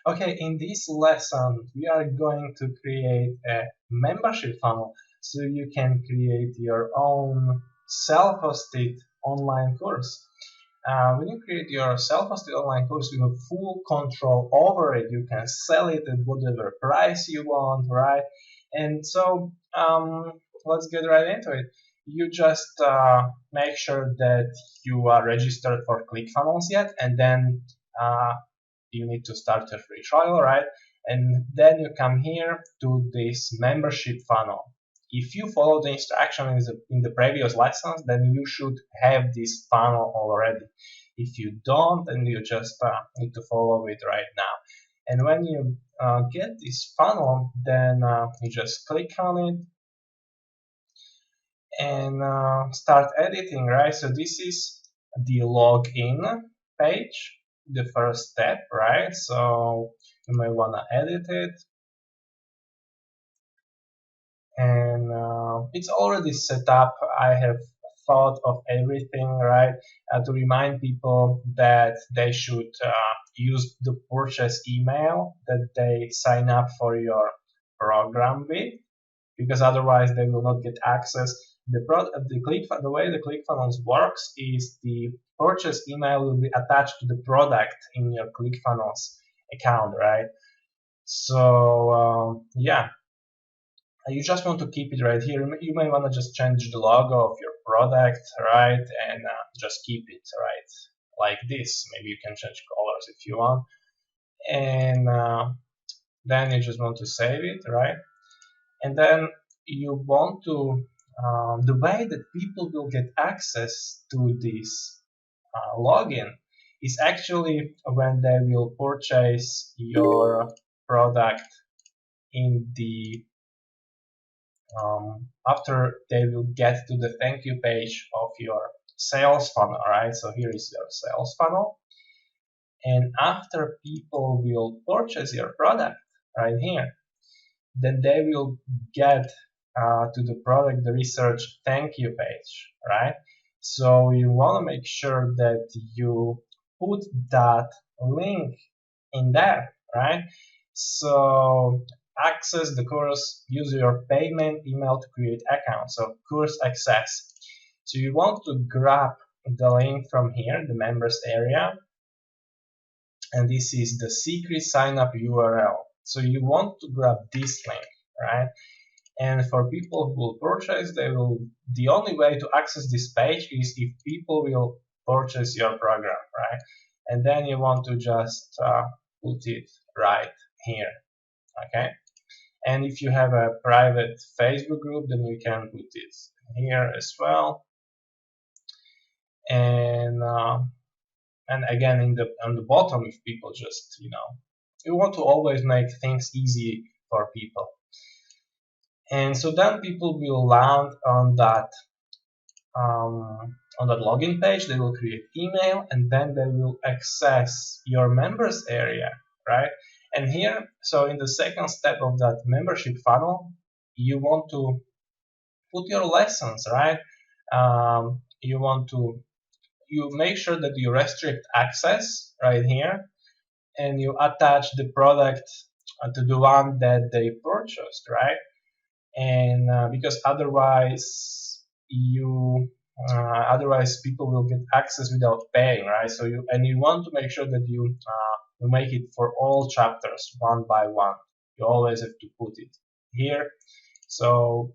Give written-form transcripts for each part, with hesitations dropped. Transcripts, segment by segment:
Okay, in this lesson, we are going to create a membership funnel so you can create your own self-hosted online course. When you create your self-hosted online course, you have full control over it. You can sell it at whatever price you want, right? And so let's get right into it. You just make sure that you are registered for ClickFunnels yet, and then you need to start a free trial, right? And then you come here to this membership funnel. If you follow the instructions in the previous lessons, then you should have this funnel already. If you don't, then you just need to follow it right now. And when you get this funnel, then you just click on it and start editing, right? So this is the login page, the first step, right? So you may want to edit it, and it's already set up. I have thought of everything, right, to remind people that they should use the purchase email that they sign up for your program with, because otherwise they will not get access. The way the ClickFunnels works is the purchase email will be attached to the product in your ClickFunnels account, right? So yeah, you just want to keep it right here. You may want to just change the logo of your product, right, and just keep it right like this. Maybe you can change colors if you want, and then you just want to save it, right? And then you want to the way that people will get access to this login is actually when they will purchase your product in the after they will get to the thank you page of your sales funnel, right? So here is your sales funnel, and after people will purchase your product right here, then they will get to the product the research thank you page, right? So you want to make sure that you put that link in there, right? So access the course, use your payment email to create account. So course access. So you want to grab the link from here, the members area, and this is the secret sign up URL. So you want to grab this link, right? And for people who will purchase, the only way to access this page is if people will purchase your program, right? And then you want to just put it right here, okay? And if you have a private Facebook group, then you can put it here as well. And again, on the bottom, if people just, you want to always make things easy for people. And so then people will land on that login page. They will create email, and then they will access your members area, right? And here, so in the second step of that membership funnel, you want to put your lessons, right? You make sure that you restrict access right here, and you attach the product to the one that they purchased, right? And because otherwise people will get access without paying, right? So you want to make sure that you make it for all chapters one by one. You always have to put it here. So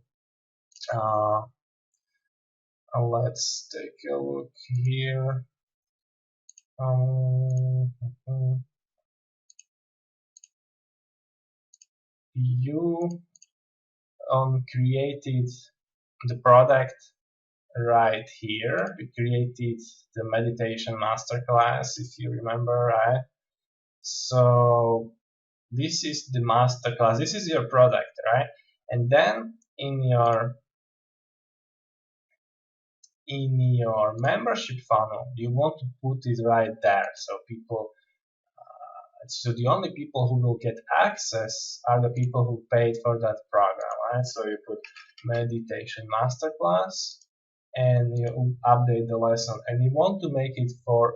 let's take a look here. You created the product right here. We created the meditation masterclass, if you remember, right? So this is the masterclass. This is your product, right? And then in your membership funnel, you want to put it right there. So the only people who will get access are the people who paid for that program, right? So you put meditation masterclass, and you update the lesson, and you want to make it for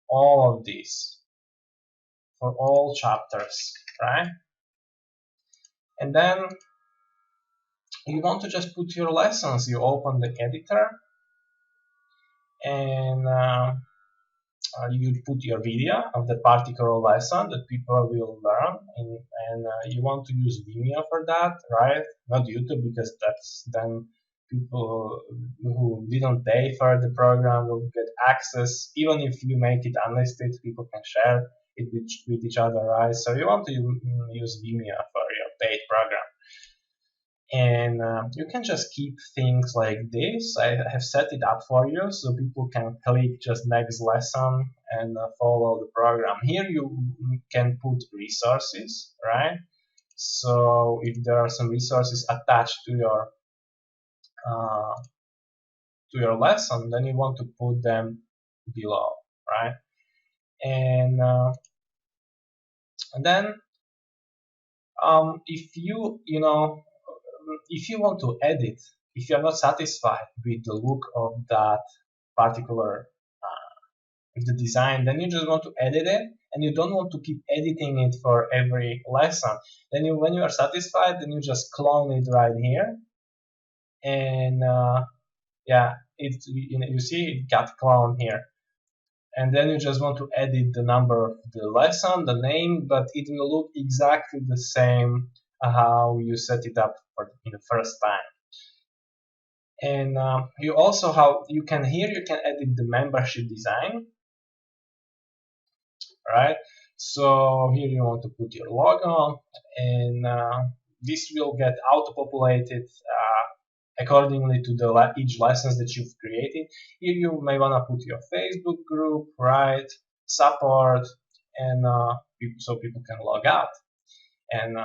all of these, for all chapters, right? And then you want to just put your lessons. You open the editor and you put your video of the particular lesson that people will learn, and you want to use Vimeo for that, right? Not YouTube, because that's then people who didn't pay for the program will get access. Even if you make it unlisted, people can share it with each other, right? So you want to use Vimeo for your paid program. And you can just keep things like this. I have set it up for you so people can click just next lesson and follow the program. Here you can put resources, right? So if there are some resources attached to your lesson, then you want to put them below, right? And then if if you want to edit, if you're not satisfied with the look of that particular with the design, then you just want to edit it, and you don't want to keep editing it for every lesson. Then when you are satisfied, then you just clone it right here, and yeah, you see it got cloned here. And then you just want to edit the number of the lesson, the name, but it will look exactly the same how you set it up in the first time. And you also you can edit the membership design, right? So here you want to put your logo, and this will get auto-populated accordingly to each lessons that you've created. Here you may want to put your Facebook group, right? Support, and so people can log out. And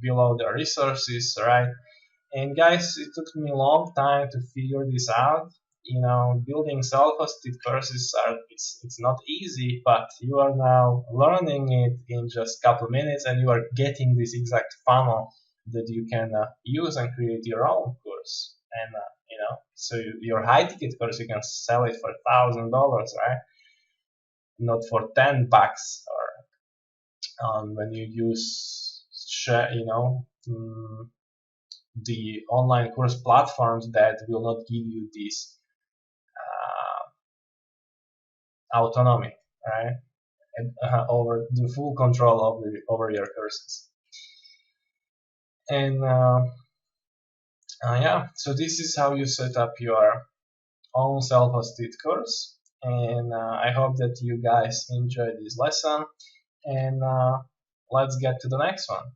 below the resources, right? And guys, it took me a long time to figure this out. Building self-hosted courses it's not easy, but you are now learning it in just a couple of minutes, and you are getting this exact funnel that you can use and create your own course. And so your high-ticket course, you can sell it for $1,000, right? Not for $10, or when you use the online course platforms that will not give you this autonomy, right? And, over the full control over your courses. And yeah, so this is how you set up your own self-hosted course. And I hope that you guys enjoyed this lesson. And let's get to the next one.